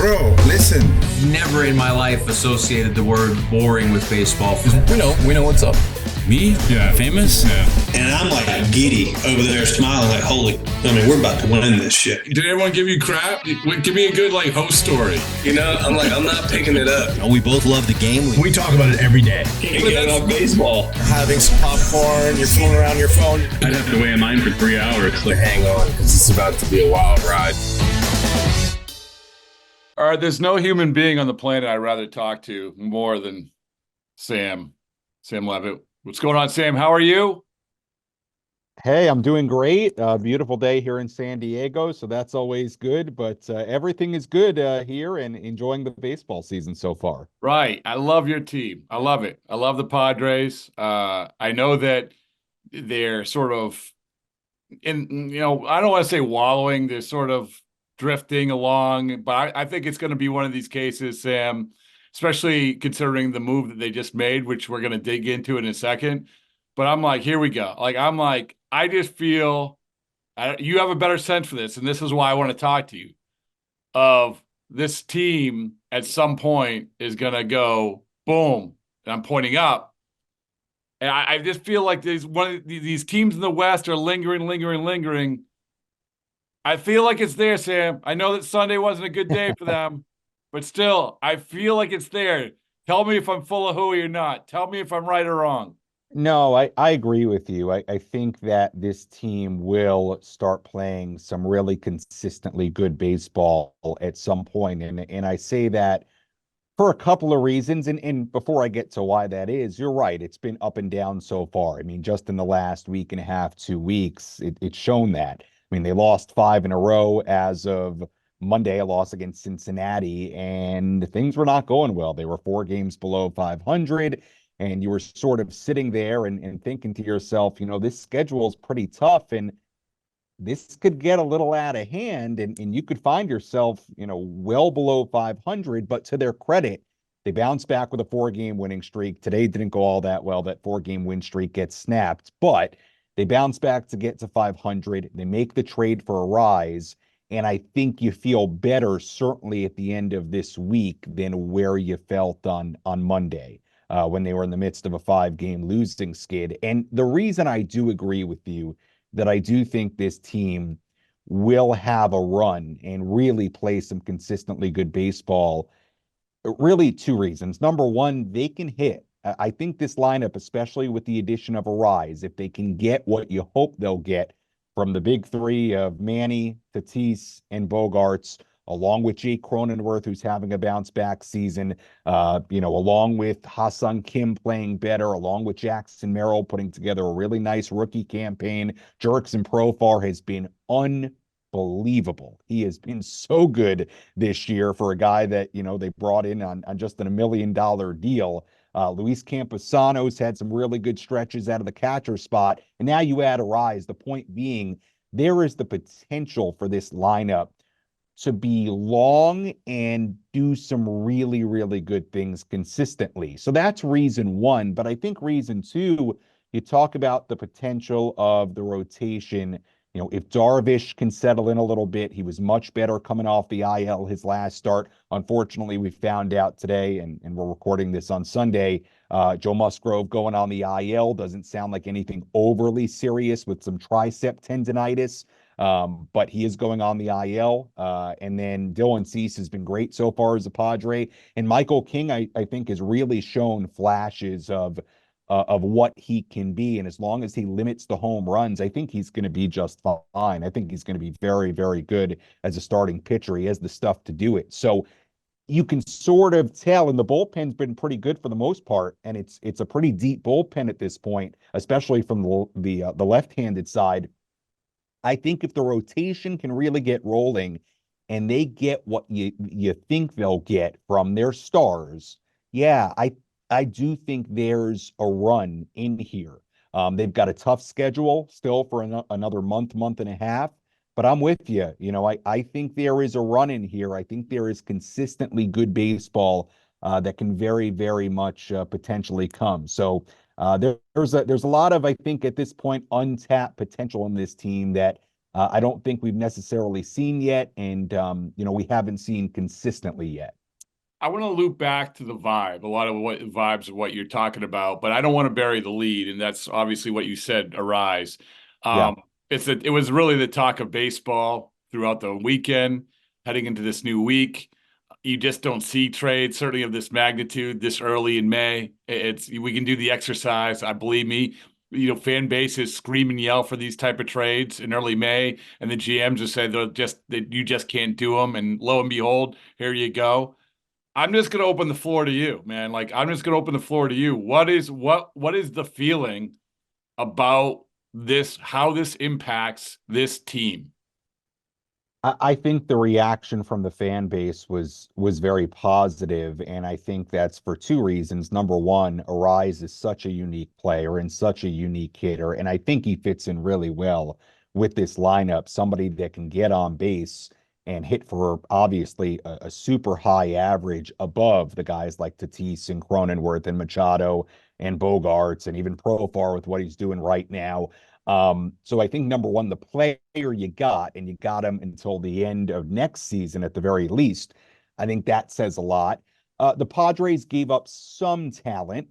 Bro, listen. Never in my life associated the word boring with baseball. We know what's up. Me? Yeah. Famous? Yeah. And I'm like giddy over there smiling like, we're about to win this shit. Did everyone give you crap? Give me a good host story. I'm not picking it up. We both love the game. We talk about it every day. Getting off baseball. Having some popcorn, you're fooling around your phone. I'd have to wait in line for 3 hours. Hang on, because it's about to be a wild ride. All right, there's no human being on the planet I'd rather talk to more than Sam Levitt. What's going on, Sam? How are you? Hey, I'm doing great. Beautiful day here in San Diego, so that's always good. But everything is good here and enjoying the baseball season so far. Right. I love your team. I love it. I love the Padres. I know that they're sort of I don't want to say wallowing. They're sort of drifting along, but I think it's going to be one of these cases, Sam, especially considering the move that they just made, which we're going to dig into in a second. But I'm like, here we go. I just feel you have a better sense for this, and this is why I want to talk to you, of this team at some point is going to go boom, and I'm pointing up. And I just feel like these teams in the West are lingering. I feel like it's there, Sam. I know that Sunday wasn't a good day for them, but still, I feel like it's there. Tell me if I'm full of hooey or not. Tell me if I'm right or wrong. No, I agree with you. I think that this team will start playing some really consistently good baseball at some point. And I say that for a couple of reasons. And before I get to why that is, you're right. It's been up and down so far. I mean, just in the last week and a half, 2 weeks, it's shown that. I mean, they lost 5 in a row as of Monday, a loss against Cincinnati, and things were not going well. They were 4 games below 500, and you were sort of sitting there and thinking to yourself, this schedule is pretty tough, and this could get a little out of hand, and you could find yourself, well below 500. But to their credit, they bounced back with a 4-game winning streak. Today didn't go all that well. That 4-game win streak gets snapped, but they bounce back to get to 500. They make the trade for Arraez. And I think you feel better, certainly at the end of this week, than where you felt on Monday when they were in the midst of a 5-game losing skid. And the reason I do agree with you that I do think this team will have a run and really play some consistently good baseball, really 2 reasons. Number one, they can hit. I think this lineup, especially with the addition of Arraez, if they can get what you hope they'll get from the big 3 of Manny, Tatis, and Bogarts, along with Jake Cronenworth, who's having a bounce-back season, along with Ha-Seong Kim playing better, along with Jackson Merrill putting together a really nice rookie campaign. Jurickson Profar has been unbelievable. He has been so good this year for a guy that, they brought in on just an $1 million deal. Luis Campusano's had some really good stretches out of the catcher spot. And now you add Arraez. The point being, there is the potential for this lineup to be long and do some really, really good things consistently. So that's reason one. But I think reason two, you talk about the potential of the rotation. If Darvish can settle in a little bit, he was much better coming off the IL his last start. Unfortunately, we found out today, and we're recording this on Sunday, Joe Musgrove going on the IL. Doesn't sound like anything overly serious with some tricep tendonitis, but he is going on the IL. And then Dylan Cease has been great so far as a Padre. And Michael King, I think, has really shown flashes of what he can be. And as long as he limits the home runs, I think he's going to be just fine. I think he's going to be very, very good as a starting pitcher. He has the stuff to do it. So you can sort of tell, and the bullpen's been pretty good for the most part. And it's a pretty deep bullpen at this point, especially from the left-handed side. I think if the rotation can really get rolling and they get what you think they'll get from their stars, yeah, I do think there's a run in here. They've got a tough schedule still for another month and a half, but I'm with you. I think there is a run in here. I think there is consistently good baseball that can very, very much potentially come. So there's a lot of, I think, at this point, untapped potential in this team that I don't think we've necessarily seen yet, and we haven't seen consistently yet. I want to loop back to the vibe, a lot of what vibes of what you're talking about, but I don't want to bury the lead, and that's obviously what you said, Arraez. Yeah. It was really the talk of baseball throughout the weekend, heading into this new week. You just don't see trades, certainly of this magnitude, this early in May. We can do the exercise. I believe me, fan bases scream and yell for these type of trades in early May, and the GMs just say that you just can't do them. And lo and behold, here you go. I'm just going to open the floor to you, man. Like, I'm just going to open the floor to you. What is the feeling about this, how this impacts this team? I think the reaction from the fan base was very positive, and I think that's for two reasons. Number one, Arraez is such a unique player and such a unique hitter, and I think he fits in really well with this lineup. Somebody that can get on base and hit for obviously a super high average above the guys like Tatis and Cronenworth and Machado and Bogarts and even Profar with what he's doing right now. So I think number one, the player you got, and you got him until the end of next season at the very least. I think that says a lot. The Padres gave up some talent.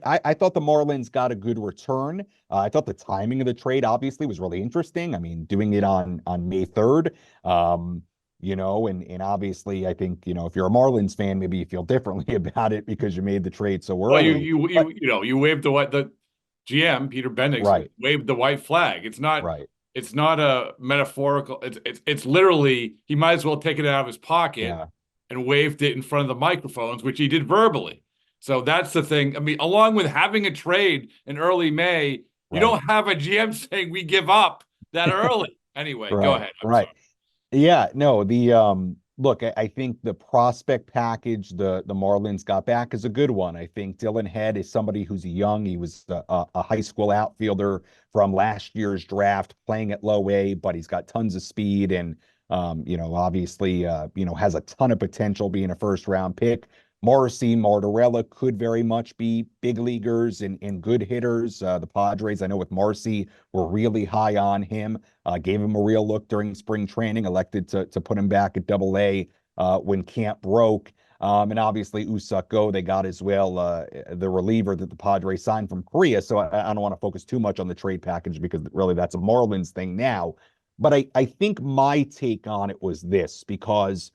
I thought the Marlins got a good return. I thought the timing of the trade obviously was really interesting. I mean, doing it on May 3rd, and obviously I think, if you're a Marlins fan, maybe you feel differently about it because you made the trade so early. Well, you waved the GM Peter Bendix Right. waved the white flag. It's not Right. It's not a metaphorical. It's literally, he might as well take it out of his pocket and waved it in front of the microphones, which he did verbally. So that's the thing. I mean, along with having a trade in early May, you don't have a GM saying we give up that early. Anyway, go ahead. I'm sorry. Yeah, no, look, I think the prospect package the Marlins got back is a good one. I think Dylan Head is somebody who's young. He was a high school outfielder from last year's draft, playing at low A, but he's got tons of speed and obviously has a ton of potential being a first round pick. Morrissey, Martorella could very much be big leaguers and good hitters. The Padres, I know with Morrissey, were really high on him, gave him a real look during spring training, elected to put him back at Double-A when camp broke. And obviously Usako, they got as well, the reliever that the Padres signed from Korea. So I don't want to focus too much on the trade package because really that's a Marlins thing now. But I think my take on it was this, because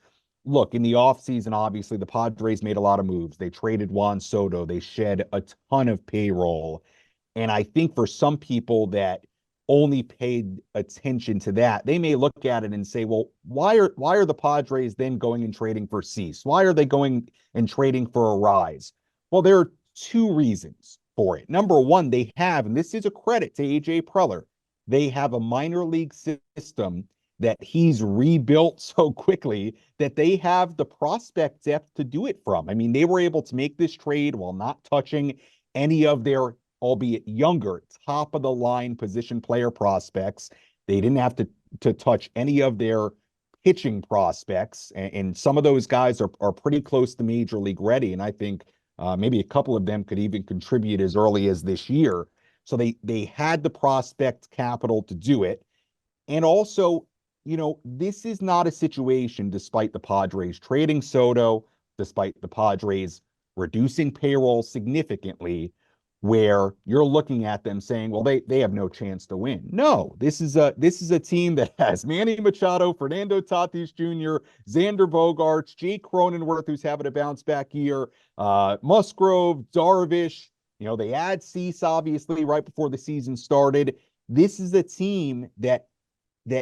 look, in the offseason, obviously, the Padres made a lot of moves. They traded Juan Soto. They shed a ton of payroll. And I think for some people that only paid attention to that, they may look at it and say, well, why are the Padres then going and trading for Cease? Why are they going and trading for Arraez? Well, there are two reasons for it. Number one, they have, and this is a credit to AJ Preller, they have a minor league system that he's rebuilt so quickly that they have the prospect depth to do it from. I mean, they were able to make this trade while not touching any of their, albeit younger, top of the line position player prospects. They didn't have to touch any of their pitching prospects. And some of those guys are pretty close to major league ready. And I think maybe a couple of them could even contribute as early as this year. So they had the prospect capital to do it. And also, this is not a situation, despite the Padres trading Soto, despite the Padres reducing payroll significantly, where you're looking at them saying, well, they have no chance to win. No, this is a team that has Manny Machado, Fernando Tatis Jr., Xander Bogaerts, Jake Cronenworth, who's having a bounce back year, Musgrove, Darvish. They add Cease, obviously, right before the season started. This is a team that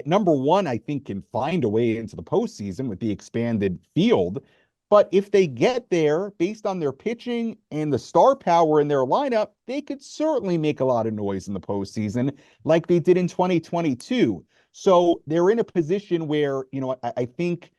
number one, I think, can find a way into the postseason with the expanded field. But if they get there, based on their pitching and the star power in their lineup, they could certainly make a lot of noise in the postseason like they did in 2022. So they're in a position where, I think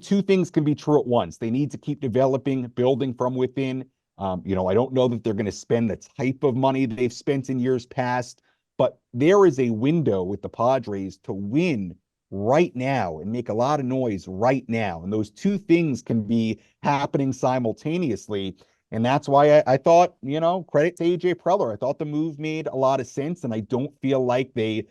two things can be true at once. They need to keep developing, building from within. I don't know that they're going to spend the type of money they've spent in years past, but there is a window with the Padres to win right now and make a lot of noise right now. And those two things can be happening simultaneously. And that's why I thought, credit to AJ Preller. I thought the move made a lot of sense. And I don't feel like they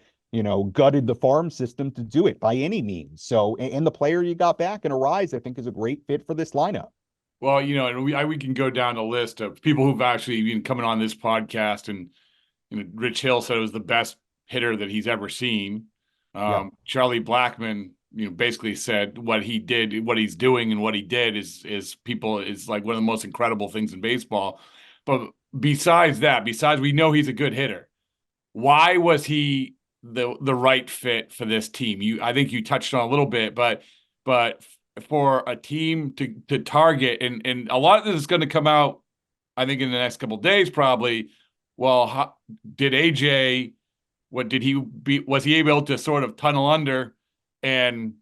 gutted the farm system to do it by any means. So, and the player you got back in Arraez, I think, is a great fit for this lineup. Well, and we can go down a list of people who've actually been coming on this podcast, and Rich Hill said it was the best hitter that he's ever seen. Charlie Blackmon, basically said what he did, what he's doing, and what he did is like one of the most incredible things in baseball. But besides we know he's a good hitter. Why was he the right fit for this team? I think you touched on a little bit, but for a team to target, and a lot of this is going to come out, I think, in the next couple of days, probably. Well, did AJ? Was he able to sort of tunnel under and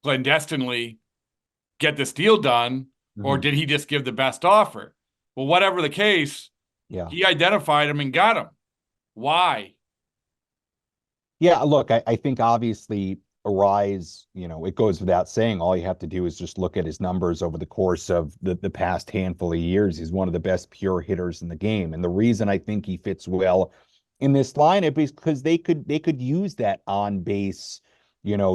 clandestinely get this deal done, or did he just give the best offer? Well, whatever the case, he identified him and got him. Why? Yeah, look, I think obviously Arraez, it goes without saying, all you have to do is just look at his numbers over the course of the past handful of years. He's one of the best pure hitters in the game. And the reason I think he fits well in this lineup is because they could use that on base,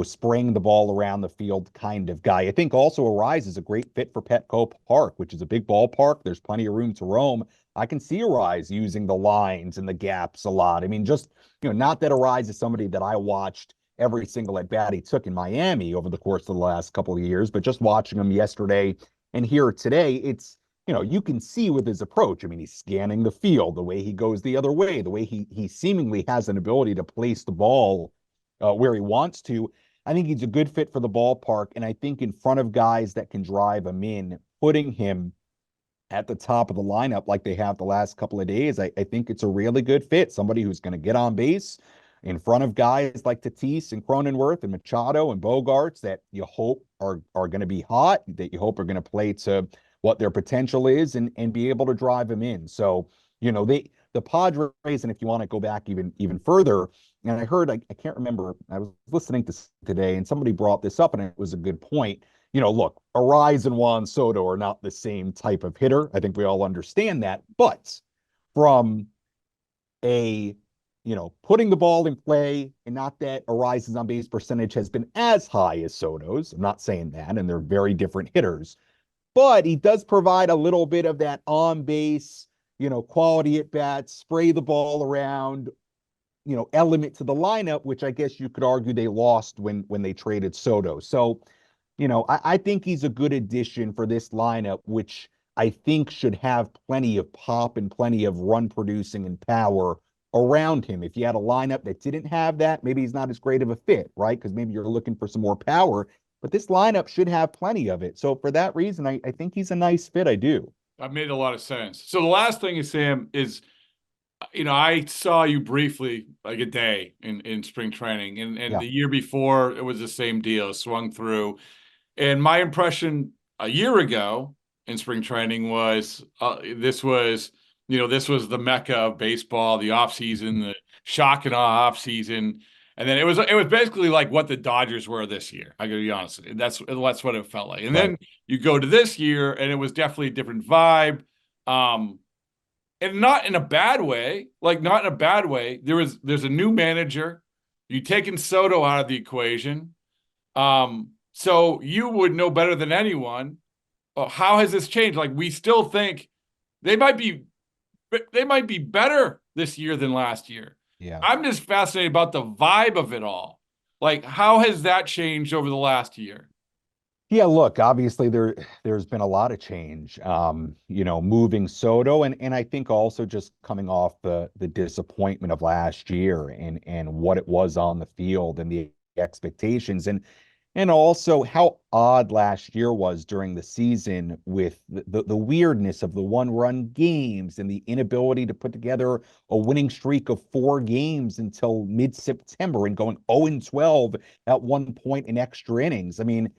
spraying the ball around the field kind of guy. I think also Arraez is a great fit for Petco Park, which is a big ballpark. There's plenty of room to roam. I can see Arraez using the lines and the gaps a lot. I mean, just, not that Arraez is somebody that I watched every single at bat he took in Miami over the course of the last couple of years, but just watching him yesterday and here today, it's, you can see with his approach. I mean, he's scanning the field, the way he goes the other way, the way he seemingly has an ability to place the ball where he wants to. I think he's a good fit for the ballpark. And I think in front of guys that can drive him in, putting him at the top of the lineup like they have the last couple of days, I think it's a really good fit. Somebody who's going to get on base in front of guys like Tatis and Cronenworth and Machado and Bogarts that you hope are going to be hot, that you hope are going to play to what their potential is and be able to drive them in. So, the Padres, and if you want to go back even further, and I heard, I can't remember, I was listening to today and somebody brought this up and it was a good point. Look, Arraez and Juan Soto are not the same type of hitter. I think we all understand that. But from putting the ball in play, and not that Arraez's on base percentage has been as high as Soto's. I'm not saying that, and they're very different hitters. But he does provide a little bit of that on base, quality at bats, spray the ball around, element to the lineup, which I guess you could argue they lost when they traded Soto. So, I think he's a good addition for this lineup, which I think should have plenty of pop and plenty of run producing and power around him. If you had a lineup that didn't have that, maybe he's not as great of a fit, right? Because maybe you're looking for some more power, but this lineup should have plenty of it. So for that reason, I think he's a nice fit. I do. That made a lot of sense. So the last thing is, Sam, is, I saw you briefly, like a day in spring training, and the year before it was the same deal, swung through. And my impression a year ago in spring training was this was the mecca of baseball, the offseason, the shock and awe offseason. And then it was basically like what the Dodgers were this year. I gotta be honest. That's what it felt like. And then you go to this year, and it was definitely a different vibe. And not in a bad way. Like, not in a bad way. There's a new manager. You've taken Soto out of the equation. So you would know better than anyone. How has this changed? Like, we still think they might be better this year than last year. Yeah. I'm just fascinated about the vibe of it all. Like, how has that changed over the last year? Yeah, look, obviously there's been a lot of change, moving Soto and I think also just coming off the disappointment of last year and what it was on the field and the expectations and also how odd last year was during the season with the weirdness of the one-run games and the inability to put together a winning streak of 4 games until mid-September and going 0-12 at one point in extra innings. I mean,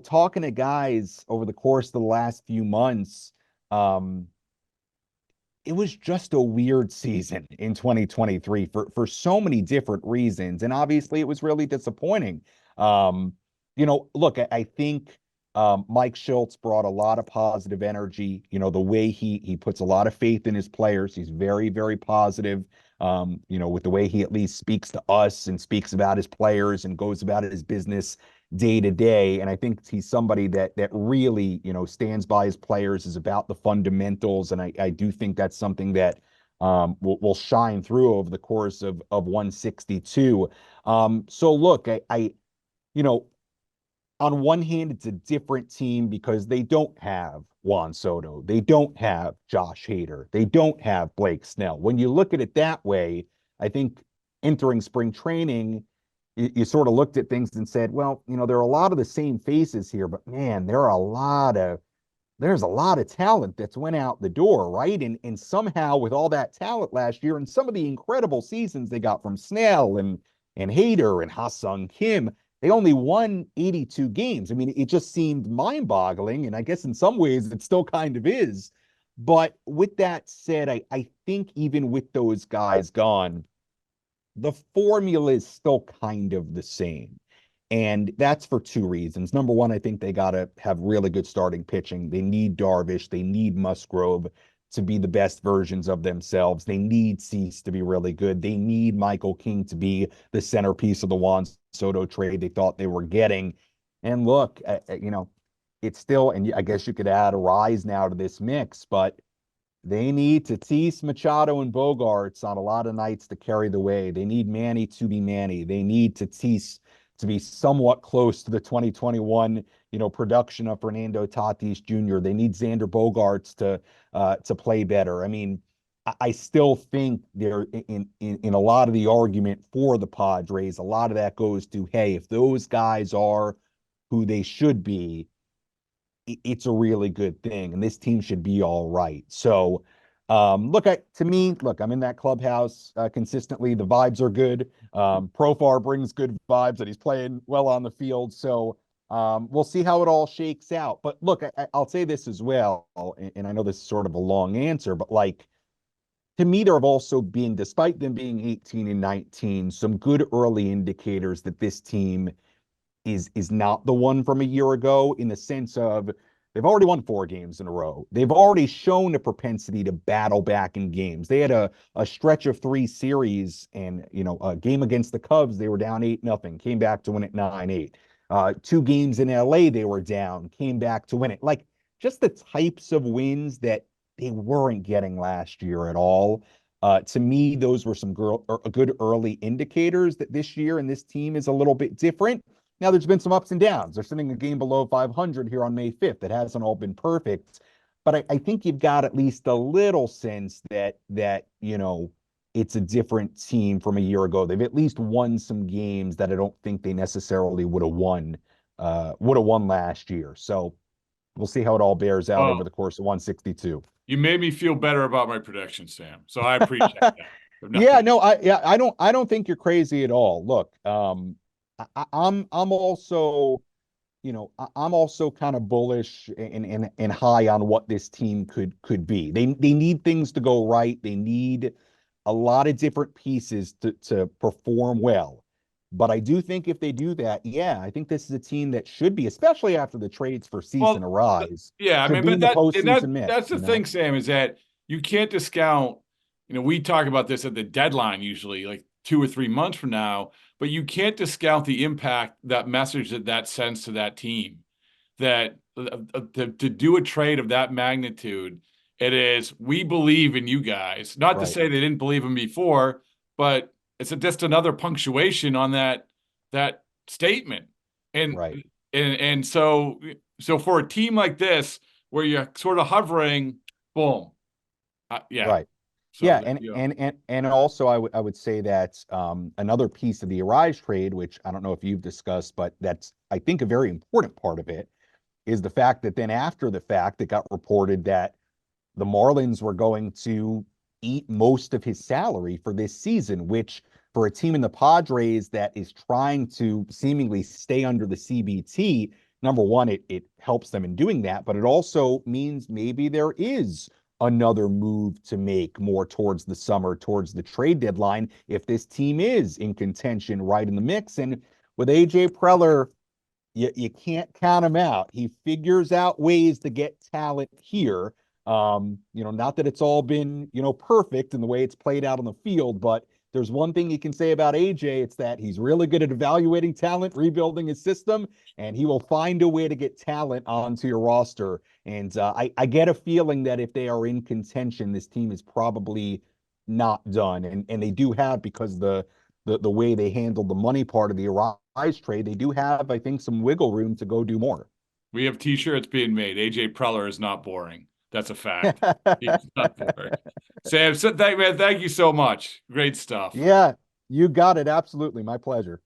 talking to guys over the course of the last few months, it was just a weird season in 2023 for so many different reasons. And obviously it was really disappointing. Look, I think Mike Schultz brought a lot of positive energy. The way he puts a lot of faith in his players. He's very, very positive. With the way he at least speaks to us and speaks about his players and goes about his business day to day. And I think he's somebody that really, stands by his players, is about the fundamentals. And I do think that's something that will shine through over the course of 162. So look, on one hand, it's a different team because they don't have Juan Soto. They don't have Josh Hader. They don't have Blake Snell. When you look at it that way, I think entering spring training, you sort of looked at things and said, well, there are a lot of the same faces here, but man, there's a lot of talent that's went out the door, right? And somehow with all that talent last year and some of the incredible seasons they got from Snell and Hader and Ha-Sung Kim, they only won 82 games. I mean, it just seemed mind-boggling, and I guess in some ways it still kind of is. But with that said, I think even with those guys gone, the formula is still kind of the same. And that's for two reasons. Number one, I think they got to have really good starting pitching. They need Darvish. They need Musgrove to be the best versions of themselves. They need Cease to be really good. They need Michael King to be the centerpiece of the Juan Soto trade they thought they were getting. And look, it's still, and I guess you could add Arraez now to this mix, but they need Tatis, Machado, and Bogarts on a lot of nights to carry the way. They need Manny to be Manny. They need Tatis to be somewhat close to the 2021, production of Fernando Tatis Jr. They need Xander Bogaerts to play better. I mean, I still think they're in a lot of the argument for the Padres. A lot of that goes to, hey, if those guys are who they should be, it's a really good thing, and this team should be all right. So, look, I'm in that clubhouse consistently. The vibes are good. Profar brings good vibes, and he's playing well on the field. So we'll see how it all shakes out. But look, I'll say this as well, and I know this is sort of a long answer, but to me, there have also been, despite them being 18 and 19, some good early indicators that this team is not the one from a year ago, in the sense of they've already won 4 games in a row. They've already shown a propensity to battle back in games. They had a stretch of 3 series, and a game against the Cubs, they were down 8-0, came back to win it 9-8. 2 games in LA, they were down, came back to win it. Like, just the types of wins that they weren't getting last year at all. To me, those were some good early indicators that this year and this team is a little bit different. Now, there's been some ups and downs. They're sitting a game below 500 here on May 5th. It hasn't all been perfect. But I think you've got at least a little sense that it's a different team from a year ago. They've at least won some games that I don't think they necessarily would have won last year. So we'll see how it all bears out over the course of 162. You made me feel better about my prediction, Sam. So I appreciate that. Yeah, no, I don't think you're crazy at all. Look, I'm also, I'm also kind of bullish and high on what this team could be. They need things to go right. They need a lot of different pieces to perform well. But I do think if they do that, yeah, I think this is a team that should be, especially after the trades for Cease and Arraez. Yeah, I mean, but that's the thing, Sam, is that you can't discount. We talk about this at the deadline usually, like 2 or 3 months from now, but you can't discount the impact that message that sends to that team. That to do a trade of that magnitude, it is, we believe in you guys. Not right. To say they didn't believe in before, but it's just another punctuation on that statement. And right. and so for a team like this, where you're sort of hovering, boom, yeah, right. So, yeah, and also I would say that another piece of the Arraez trade, which I don't know if you've discussed, but that's, I think, a very important part of it, is the fact that then after the fact, it got reported that the Marlins were going to eat most of his salary for this season, which for a team in the Padres that is trying to seemingly stay under the CBT, number one, it helps them in doing that, but it also means maybe there is another move to make more towards the summer, towards the trade deadline, if this team is in contention right in the mix. And with AJ Preller, you can't count him out. He figures out ways to get talent here. Not that it's all been, perfect in the way it's played out on the field, but there's one thing you can say about AJ. It's that he's really good at evaluating talent, rebuilding his system, and he will find a way to get talent onto your roster. And I get a feeling that if they are in contention, this team is probably not done. And they do have, because the way they handled the money part of the Arraez trade, they do have, I think, some wiggle room to go do more. We have t-shirts being made. AJ Preller is not boring. That's a fact. He's not boring. Sam, thank you so much. Great stuff. Yeah, you got it. Absolutely. My pleasure.